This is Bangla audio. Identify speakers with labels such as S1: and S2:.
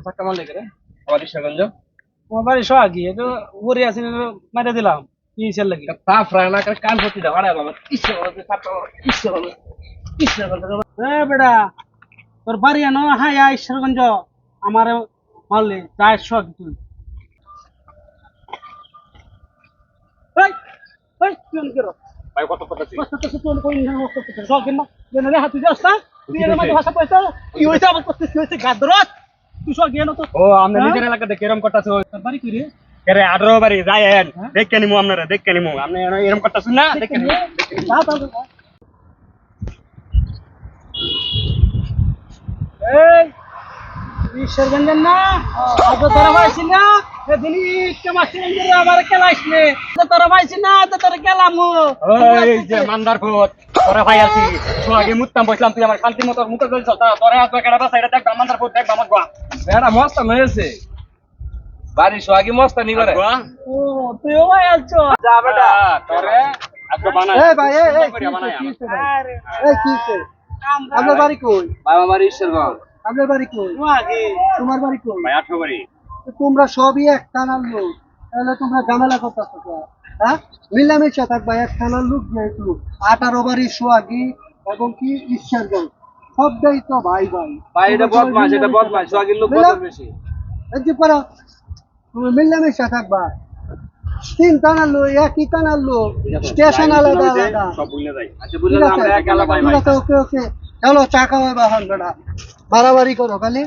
S1: ধাক্কা মারলে কেন আমার ঈশ্বরগঞ্জ
S2: তোমার বাড়ি সোহাগী তো উপরে আছি মাইরে দিলাম কি হিসেবে লাগি
S1: তা ফ্রায় না করে কান ভর্তি দাও আরে বাবা ঈশ্বরগঞ্জ
S2: বেটা তোর বাড়ি আনো হ্যাঁ ঈশ্বরগঞ্জ আমার মারলে যাই সোহাগী তুই এই এই তুই অনেক করো
S1: ভাই কত কথা ছিল ও আমরা নিজের এলাকাতে কেরম করতেছো কেরে 18 বাড়ি যায়েন দেখে নিমু আপনারা দেখে নিমু আপনি এরকম করতেছেন না দেখে নিমু
S2: ঈশ্বরগঞ্জের না তোরা পাইছি না আমার খেলাইছিলে তোরা পাইছি না তোরা গেলাম
S1: ওই যে মান্দার কোট তোরা ভাই আছি সোহাগে মুত্তাম বসলাম তুই আমার শান্তি মতো মুতে চলছ তোরা আসবে কেডা বাসা এটা দেখ মান্দার কোট দেখ আমার গোয়া বেড়া মস্ত হয়েছে বাড়ি সোহাগে মস্ত নি করে
S2: ও তুইও ভাই আছো
S1: যা বেটা তোরে আজকে বানাই
S2: এই ভাই এই এই কি আপনার বাড়ি কই
S1: বাবা বাড়ি ঈশ্বরগঞ্জ
S2: আপনার বাড়ি কই তোমার বাড়ি কই
S1: ভাই 18 বাড়ি
S2: তোমরা সবই এক থানার লোক তাহলে তোমরা ঝামেলা করতেছো হ্যাঁ মিলামিশা থাকবা এক থানার লোক যেহেতু 18 বাড়ি সোহাগী এবং কি ঈশ্বরগঞ্জ সবটাই তো ভাই ভাই
S1: ভাই এটা বদমাশ সোহাগীর লোক বদমাশ বেশি
S2: এই যে করো তুমি মিলামিশা থাকবা 3 থানার লোক একই থানার লোক স্টেশন আলাদা আলাদা
S1: সব ভুলে যাই আচ্ছা বুঝলাম আমরা এক আলাদা ভাই
S2: ওকে ওকে চলো চা খাওয়াই বাহান বেটা বাড়াবাড়ি করো খালি